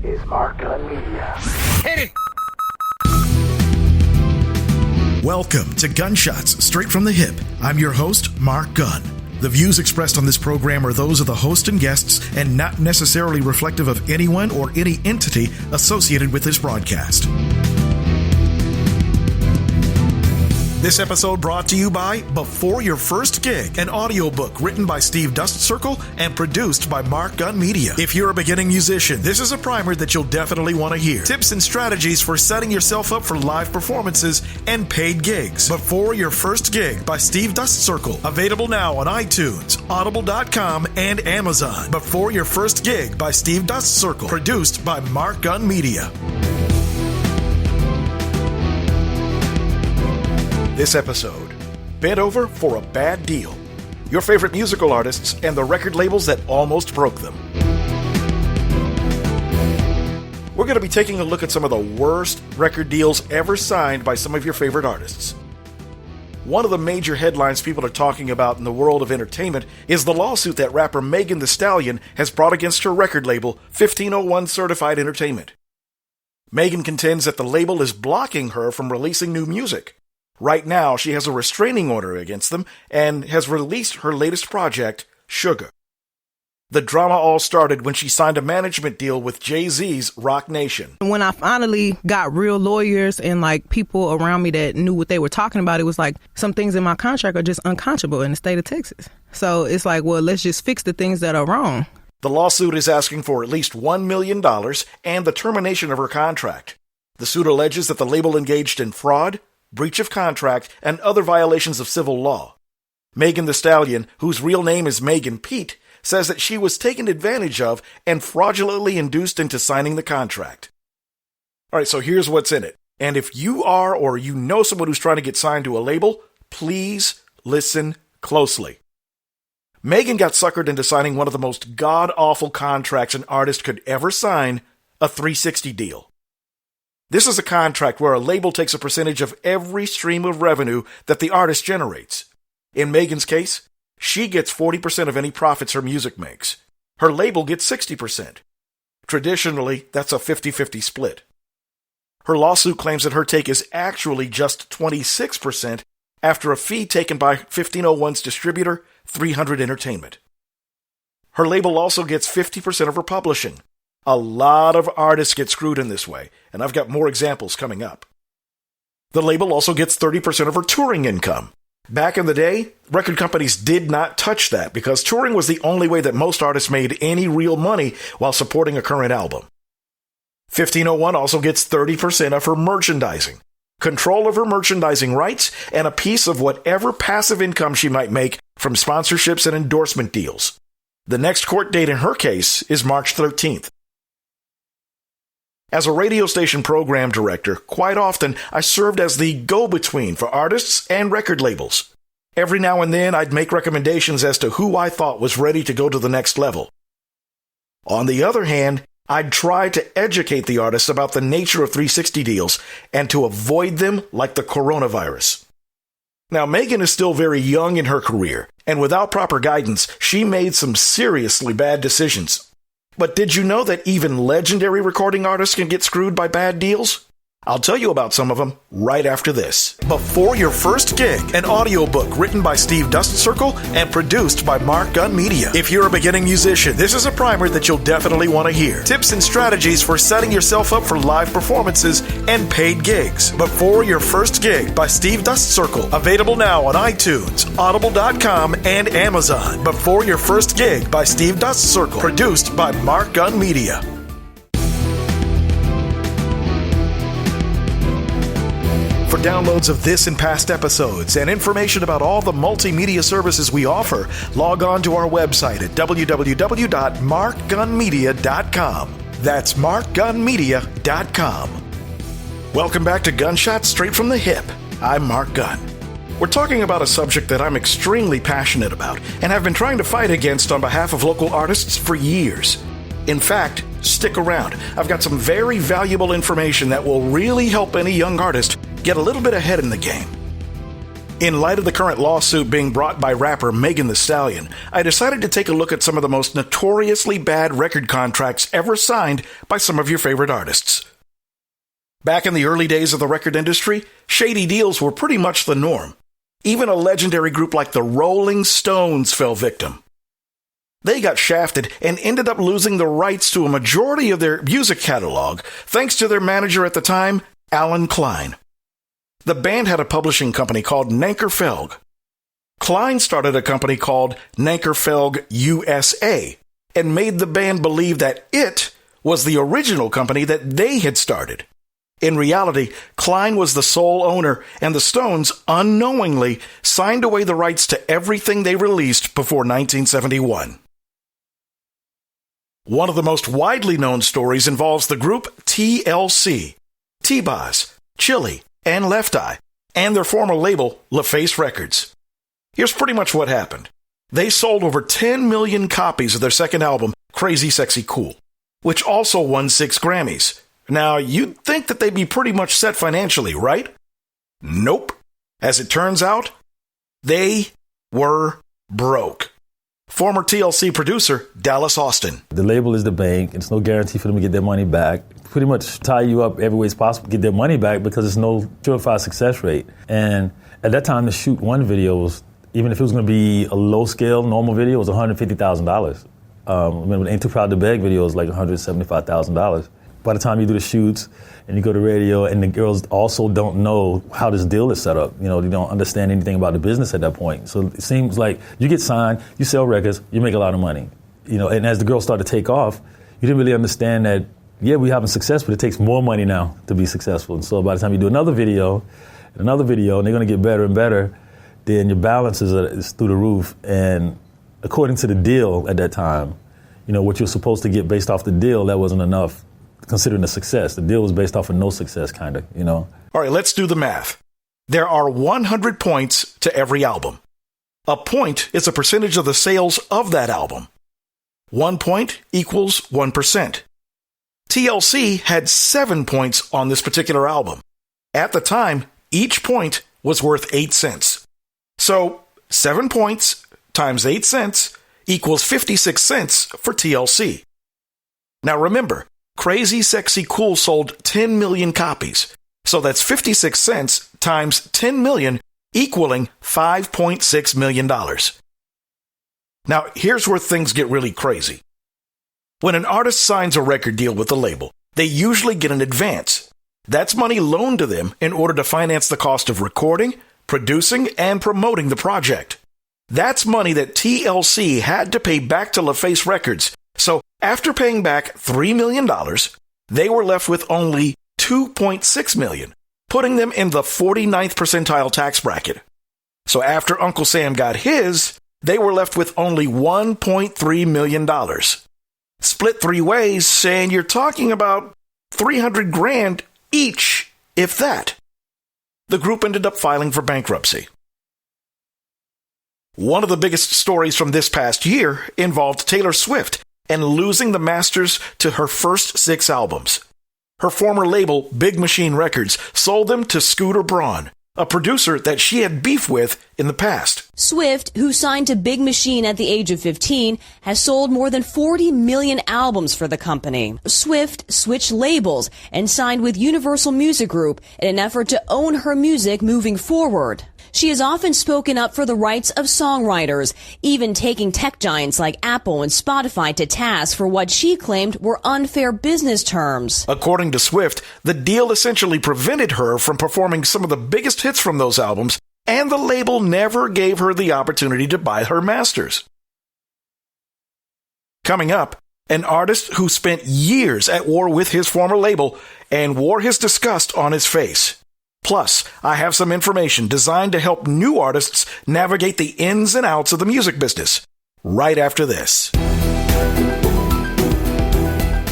is Mark Gunn Media. Hit it! Welcome to Gunshots Straight from the Hip. I'm your host, Mark Gunn. The views expressed on this program are those of the host and guests and not necessarily reflective of anyone or any entity associated with this broadcast. This episode brought to you by Before Your First Gig, an audiobook written by Steve Dustcircle and produced by Mark Gunn Media. If you're a beginning musician, this is a primer that you'll definitely want to hear. Tips and strategies for setting yourself up for live performances and paid gigs. Before Your First Gig by Steve Dustcircle. Available now on iTunes, Audible.com, and Amazon. Before Your First Gig by Steve Dustcircle. Produced by Mark Gunn Media. This episode, bent over for a bad deal. Your favorite musical artists and the record labels that almost broke them. We're going to be taking a look at some of the worst record deals ever signed by some of your favorite artists. One of the major headlines people are talking about in the world of entertainment is the lawsuit that rapper Megan Thee Stallion has brought against her record label, 1501 Certified Entertainment. Megan contends that the label is blocking her from releasing new music. Right now, she has a restraining order against them and has released her latest project, Sugar. The drama all started when she signed a management deal with Jay-Z's Roc Nation. When I finally got real lawyers and people around me that knew what they were talking about, it was like some things in my contract are just unconscionable in the state of Texas. So it's like, well, let's just fix the things that are wrong. The lawsuit is asking for at least $1 million and the termination of her contract. The suit alleges that the label engaged in fraud, breach of contract, and other violations of civil law. Megan Thee Stallion, whose real name is Megan Pete, says that she was taken advantage of and fraudulently induced into signing the contract. All right, so here's what's in it. And if you are or you know someone who's trying to get signed to a label, please listen closely. Megan got suckered into signing one of the most god-awful contracts an artist could ever sign, a 360 deal. This is a contract where a label takes a percentage of every stream of revenue that the artist generates. In Megan's case, she gets 40% of any profits her music makes. Her label gets 60%. Traditionally, that's a 50-50 split. Her lawsuit claims that her take is actually just 26% after a fee taken by 1501's distributor, 300 Entertainment. Her label also gets 50% of her publishing. A lot of artists get screwed in this way, and I've got more examples coming up. The label also gets 30% of her touring income. Back in the day, record companies did not touch that because touring was the only way that most artists made any real money while supporting a current album. 1501 also gets 30% of her merchandising, control of her merchandising rights, and a piece of whatever passive income she might make from sponsorships and endorsement deals. The next court date in her case is March 13th. As a radio station program director, quite often I served as the go-between for artists and record labels. Every now and then I'd make recommendations as to who I thought was ready to go to the next level. On the other hand, I'd try to educate the artists about the nature of 360 deals and to avoid them like the coronavirus. Now, Megan is still very young in her career, and without proper guidance, she made some seriously bad decisions. But did you know that even legendary recording artists can get screwed by bad deals? I'll tell you about some of them right after this. Before Your First Gig, an audiobook written by Steve Dustcircle and produced by Mark Gunn Media. If you're a beginning musician, this is a primer that you'll definitely want to hear. Tips and strategies for setting yourself up for live performances and paid gigs. Before Your First Gig by Steve Dustcircle. Available now on iTunes, Audible.com, and Amazon. Before Your First Gig by Steve Dustcircle. Produced by Mark Gunn Media. For downloads of this and past episodes and information about all the multimedia services we offer, log on to our website at www.markgunmedia.com. That's markgunmedia.com. Welcome back to Gunshots Straight from the Hip. I'm Mark Gunn. We're talking about a subject that I'm extremely passionate about and have been trying to fight against on behalf of local artists for years. In fact, stick around. I've got some very valuable information that will really help any young artist get a little bit ahead in the game. In light of the current lawsuit being brought by rapper Megan Thee Stallion, I decided to take a look at some of the most notoriously bad record contracts ever signed by some of your favorite artists. Back in the early days of the record industry, shady deals were pretty much the norm. Even a legendary group like the Rolling Stones fell victim. They got shafted and ended up losing the rights to a majority of their music catalog thanks to their manager at the time, Alan Klein. The band had a publishing company called Nankerfelg. Klein started a company called Nankerfelg USA and made the band believe that it was the original company that they had started. In reality, Klein was the sole owner, and the Stones unknowingly signed away the rights to everything they released before 1971. One of the most widely known stories involves the group TLC, T-Boz, Chili, and Left Eye, and their former label, LaFace Records. Here's pretty much what happened. They sold over 10 million copies of their second album, Crazy Sexy Cool, which also won 6 Grammys. Now, you'd think that they'd be pretty much set financially, right? Nope. As it turns out, they were broke. Former TLC producer Dallas Austin. The label is the bank. It's no guarantee for them to get their money back. Pretty much tie you up every way it's possible to get their money back because there's no surefire success rate. And at that time, to shoot one video was, even if it was going to be a low-scale, normal video, it was $150,000. Remember, the Ain't Too Proud to Beg video was like $175,000. By the time you do the shoots and you go to radio, and the girls also don't know how this deal is set up. You know, they don't understand anything about the business at that point. So it seems like you get signed, you sell records, you make a lot of money. You know, and as the girls start to take off, you didn't really understand that, yeah, we're having success, but it takes more money now to be successful. And so by the time you do another video, and they're going to get better and better, then your balance is through the roof. And according to the deal at that time, you know, what you're supposed to get based off the deal, that wasn't enough. Considering a success. The deal was based off of no success, kind of, you know. All right, let's do the math. There are 100 points to every album. A point is a percentage of the sales of that album. 1 point equals 1%. TLC had 7 points on this particular album. At the time, each point was worth 8 cents. So 7 points times 8 cents equals 56 cents for TLC. Now remember, Crazy Sexy Cool sold 10 million copies. So that's 56 cents times 10 million equaling $5.6 million. Now, here's where things get really crazy. When an artist signs a record deal with a label, they usually get an advance. That's money loaned to them in order to finance the cost of recording, producing, and promoting the project. That's money that TLC had to pay back to LaFace Records. So after paying back $3 million, they were left with only $2.6 million, putting them in the 49th percentile tax bracket. So after Uncle Sam got his, they were left with only $1.3 million. Split 3 ways, and you're talking about $300,000 each, if that. The group ended up filing for bankruptcy. One of the biggest stories from this past year involved Taylor Swift and losing the masters to her first 6 albums. Her former label, Big Machine Records, sold them to Scooter Braun, a producer that she had beef with in the past. Swift, who signed to Big Machine at the age of 15, has sold more than 40 million albums for the company. Swift switched labels and signed with Universal Music Group in an effort to own her music moving forward. She has often spoken up for the rights of songwriters, even taking tech giants like Apple and Spotify to task for what she claimed were unfair business terms. According to Swift, the deal essentially prevented her from performing some of the biggest hits from those albums, and the label never gave her the opportunity to buy her masters. Coming up, an artist who spent years at war with his former label and wore his disgust on his face. Plus, I have some information designed to help new artists navigate the ins and outs of the music business. Right after this.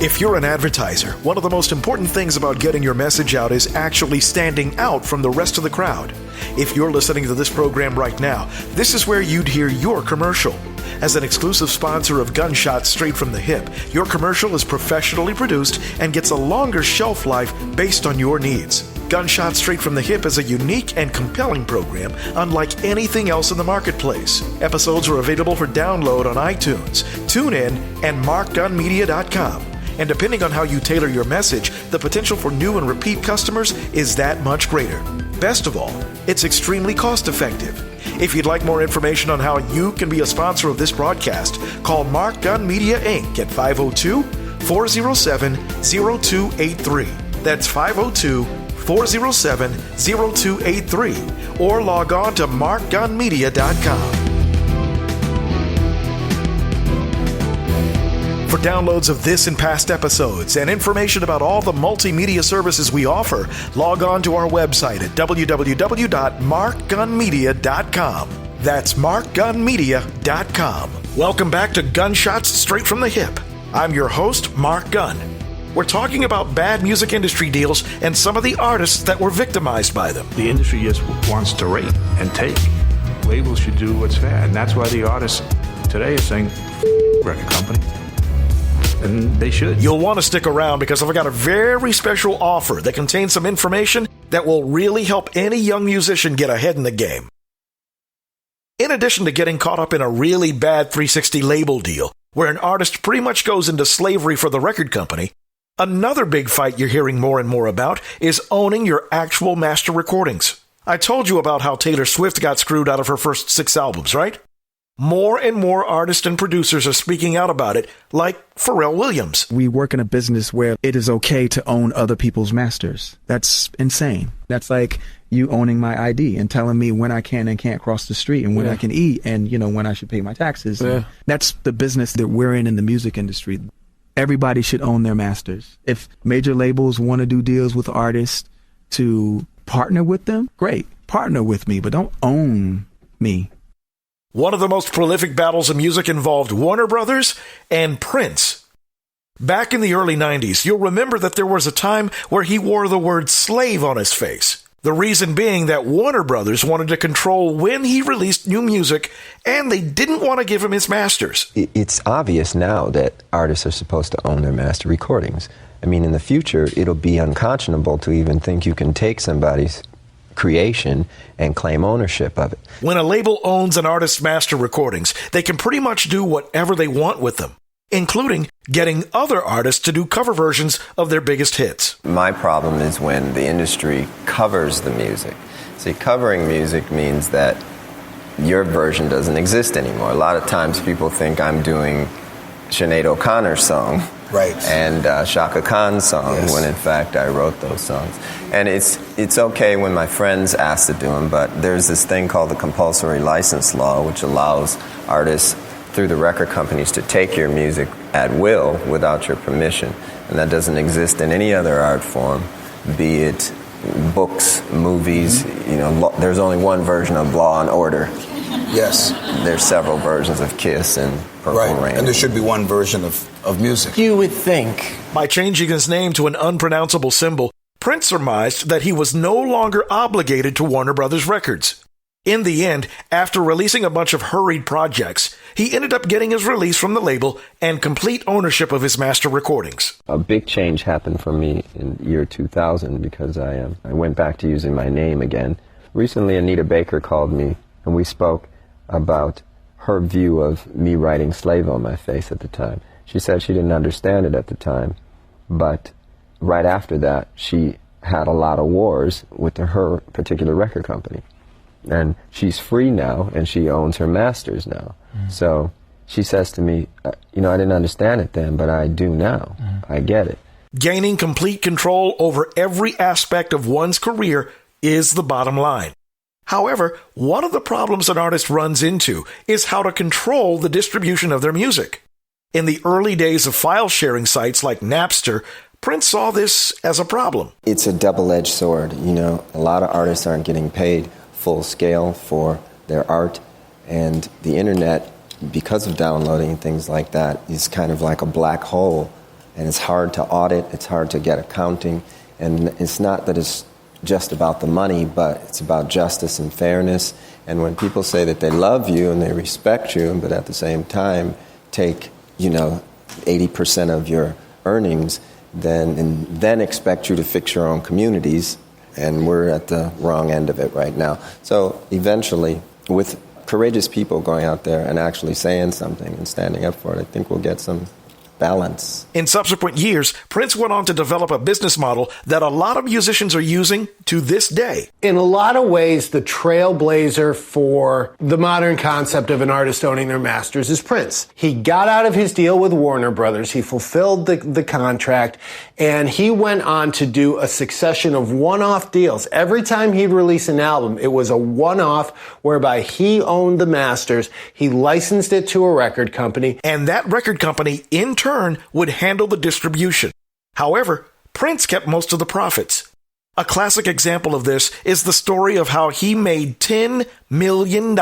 If you're an advertiser, one of the most important things about getting your message out is actually standing out from the rest of the crowd. If you're listening to this program right now, this is where you'd hear your commercial. As an exclusive sponsor of Gunshots Straight from the Hip, your commercial is professionally produced and gets a longer shelf life based on your needs. Gunshot Straight from the Hip is a unique and compelling program unlike anything else in the marketplace. Episodes are available for download on iTunes, TuneIn, and MarkGunMedia.com. And depending on how you tailor your message, the potential for new and repeat customers is that much greater. Best of all, it's extremely cost-effective. If you'd like more information on how you can be a sponsor of this broadcast, call Mark Gun Media, Inc. at 502-407-0283. That's 502-407-0283. Or log on to markgunmedia.com. For downloads of this and past episodes and information about all the multimedia services we offer, log on to our website at www.markgunmedia.com. That's markgunmedia.com. Welcome back to Gunshots Straight from the Hip. I'm your host, Mark Gunn. We're talking about bad music industry deals and some of the artists that were victimized by them. The industry just wants to rate and take. Labels should do what's fair, and that's why the artists today are saying, record company. And they should. You'll want to stick around because I've got a very special offer that contains some information that will really help any young musician get ahead in the game. In addition to getting caught up in a really bad 360 label deal, where an artist pretty much goes into slavery for the record company, another big fight you're hearing more and more about is owning your actual master recordings. I told you about how Taylor Swift got screwed out of her first 6 albums, right? More and more artists and producers are speaking out about it, like Pharrell Williams. We work in a business where it is okay to own other people's masters. That's insane. That's like you owning my ID and telling me when I can and can't cross the street and when I can eat and, when I should pay my taxes. That's the business that we're in the music industry. Everybody should own their masters. If major labels want to do deals with artists to partner with them, great. Partner with me, but don't own me. One of the most prolific battles in music involved Warner Brothers and Prince. Back in the early 90s, you'll remember that there was a time where he wore the word slave on his face. The reason being that Warner Brothers wanted to control when he released new music, and they didn't want to give him his masters. It's obvious now that artists are supposed to own their master recordings. I mean, in the future, it'll be unconscionable to even think you can take somebody's creation and claim ownership of it. When a label owns an artist's master recordings, they can pretty much do whatever they want with them, including getting other artists to do cover versions of their biggest hits. My problem is when the industry covers the music. See, covering music means that your version doesn't exist anymore. A lot of times people think I'm doing Sinead O'Connor's song. Right. And Shaka Khan's song, when in fact I wrote those songs. And it's okay when my friends ask to do them, but there's this thing called the compulsory license law, which allows artists through the record companies to take your music at will without your permission. And that doesn't exist in any other art form, be it books, movies. There's only one version of Law and Order. Yes. There's several versions of Kiss and Purple Rain. And there should be one version of music. You would think. By changing his name to an unpronounceable symbol, Prince surmised that he was no longer obligated to Warner Brothers Records. In the end, after releasing a bunch of hurried projects, he ended up getting his release from the label and complete ownership of his master recordings. A big change happened for me in year 2000 because I went back to using my name again. Recently, Anita Baker called me and we spoke about her view of me writing slave on my face at the time. She said she didn't understand it at the time, but right after that, she had a lot of wars with her particular record company. And she's free now, and she owns her masters now. So she says to me, I didn't understand it then, but I do now. I get it. Gaining complete control over every aspect of one's career is the bottom line. However, one of the problems an artist runs into is how to control the distribution of their music. In the early days of file-sharing sites like Napster, Prince saw this as a problem. It's a double-edged sword. A lot of artists aren't getting paid full scale for their art, and the internet, because of downloading and things like that, is kind of like a black hole, and it's hard to audit, it's hard to get accounting, and it's not that it's just about the money, but it's about justice and fairness. And when people say that they love you and they respect you, but at the same time take 80% of your earnings, then expect you to fix your own communities, and we're at the wrong end of it right now. So eventually, with courageous people going out there and actually saying something and standing up for it, I think we'll get some balance. In subsequent years, Prince went on to develop a business model that a lot of musicians are using to this day. In a lot of ways, the trailblazer for the modern concept of an artist owning their masters is Prince. He got out of his deal with Warner Brothers, he fulfilled the contract, and he went on to do a succession of one-off deals. Every time he'd release an album, it was a one-off whereby he owned the masters, he licensed it to a record company. And that record company, in turn, would handle the distribution. However, Prince kept most of the profits. A classic example of this is the story of how he made $10 million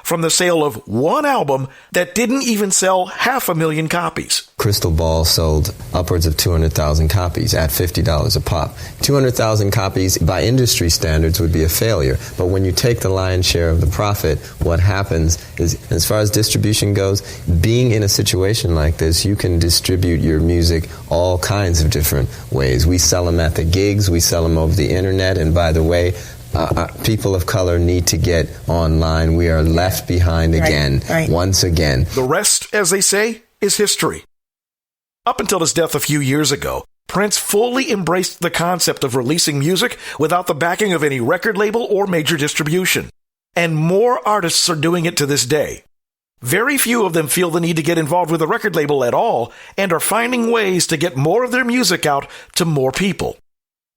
from the sale of one album that didn't even sell 500,000 copies. Crystal Ball sold upwards of 200,000 copies at $50 a pop. 200,000 copies by industry standards would be a failure, but when you take the lion's share of the profit, what happens is, as far as distribution goes, being in a situation like this, you can distribute your music all kinds of different ways. We sell them at the gigs, we sell them over the internet, and by the way, people of color need to get online. We are left behind again, once again. The rest, as they say, is history. Up until his death a few years ago, Prince fully embraced the concept of releasing music without the backing of any record label or major distribution. And more artists are doing it to this day. Very few of them feel the need to get involved with a record label at all and are finding ways to get more of their music out to more people.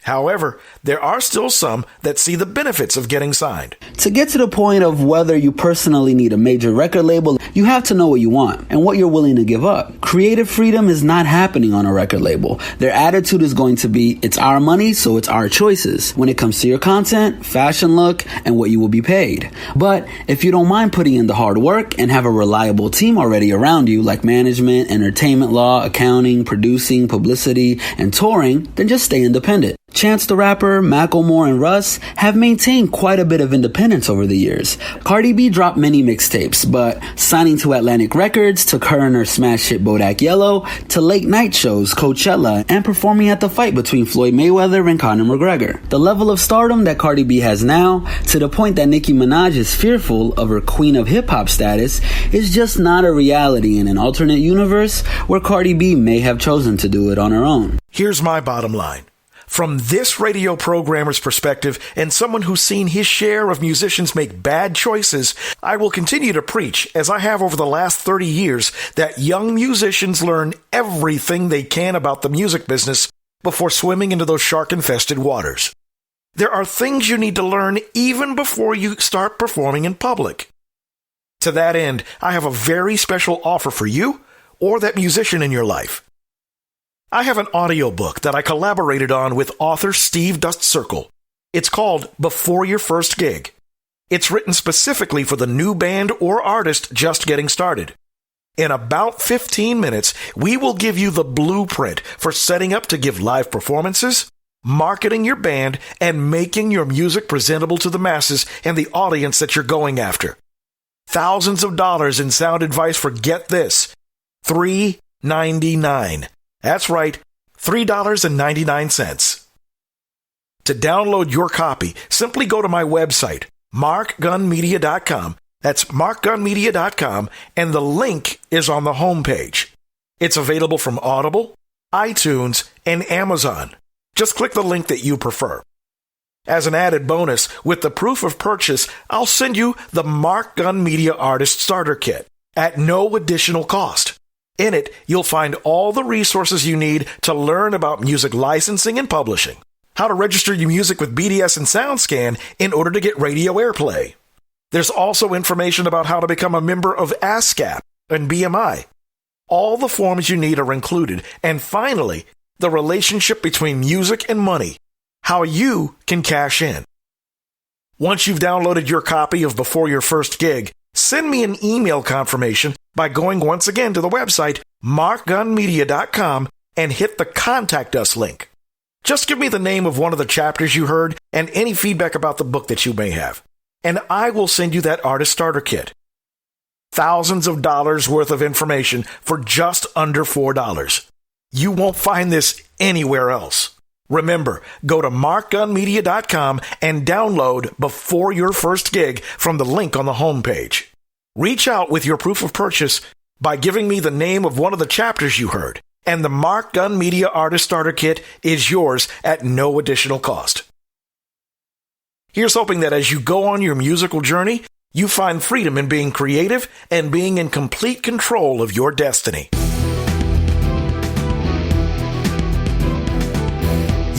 However, there are still some that see the benefits of getting signed. To get to the point of whether you personally need a major record label, you have to know what you want and what you're willing to give up. Creative freedom is not happening on a record label. Their attitude is going to be, it's our money, so it's our choices when it comes to your content, fashion look, and what you will be paid. But if you don't mind putting in the hard work and have a reliable team already around you, like management, entertainment law, accounting, producing, publicity, and touring, then just stay independent. Chance the Rapper, Macklemore, and Russ have maintained quite a bit of independence over the years. Cardi B dropped many mixtapes, but signing to Atlantic Records took her and her smash hit Bodak Yellow to late night shows, Coachella, and performing at the fight between Floyd Mayweather and Conor McGregor. The level of stardom that Cardi B has now, to the point that Nicki Minaj is fearful of her queen of hip-hop status, is just not a reality in an alternate universe where Cardi B may have chosen to do it on her own. Here's my bottom line. From this radio programmer's perspective and someone who's seen his share of musicians make bad choices, I will continue to preach, as I have over the last 30 years, that young musicians learn everything they can about the music business before swimming into those shark-infested waters. There are things you need to learn even before you start performing in public. To that end, I have a very special offer for you or that musician in your life. I have an audiobook that I collaborated on with author Steve Dustcircle. It's called Before Your First Gig. It's written specifically for the new band or artist just getting started. In about 15 minutes, we will give you the blueprint for setting up to give live performances, marketing your band, and making your music presentable to the masses and the audience that you're going after. Thousands of dollars in sound advice for, get this, $3.99. That's right, $3.99. To download your copy, simply go to my website, markgunmedia.com. That's markgunmedia.com, and the link is on the homepage. It's available from Audible, iTunes, and Amazon. Just click the link that you prefer. As an added bonus, with the proof of purchase, I'll send you the Mark Gun Media Artist Starter Kit at no additional cost. In it, you'll find all the resources you need to learn about music licensing and publishing, how to register your music with BDS and SoundScan in order to get radio airplay. There's also information about how to become a member of ASCAP and BMI. All the forms you need are included. And finally, the relationship between music and money, how you can cash in. Once you've downloaded your copy of Before Your First Gig, send me an email confirmation by going once again to the website, markgunmedia.com, and hit the Contact Us link. Just give me the name of one of the chapters you heard and any feedback about the book that you may have, and I will send you that Artist Starter Kit. Thousands of dollars worth of information for just under $4. You won't find this anywhere else. Remember, go to markgunmedia.com and download Before Your First Gig from the link on the homepage. Reach out with your proof of purchase by giving me the name of one of the chapters you heard, and the Mark Gunn Media Artist Starter Kit is yours at no additional cost. Here's hoping that as you go on your musical journey, you find freedom in being creative and being in complete control of your destiny.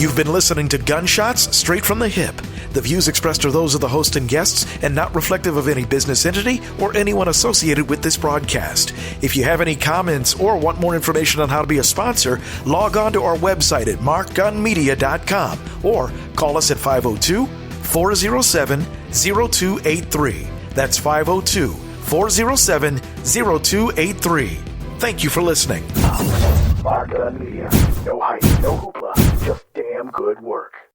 You've been listening to Gunshots Straight from the Hip. The views expressed are those of the host and guests and not reflective of any business entity or anyone associated with this broadcast. If you have any comments or want more information on how to be a sponsor, log on to our website at markgunmedia.com or call us at 502-407-0283. That's 502-407-0283. Thank you for listening. Mark Gunn Media. No hype, no hoopla, just damn good work.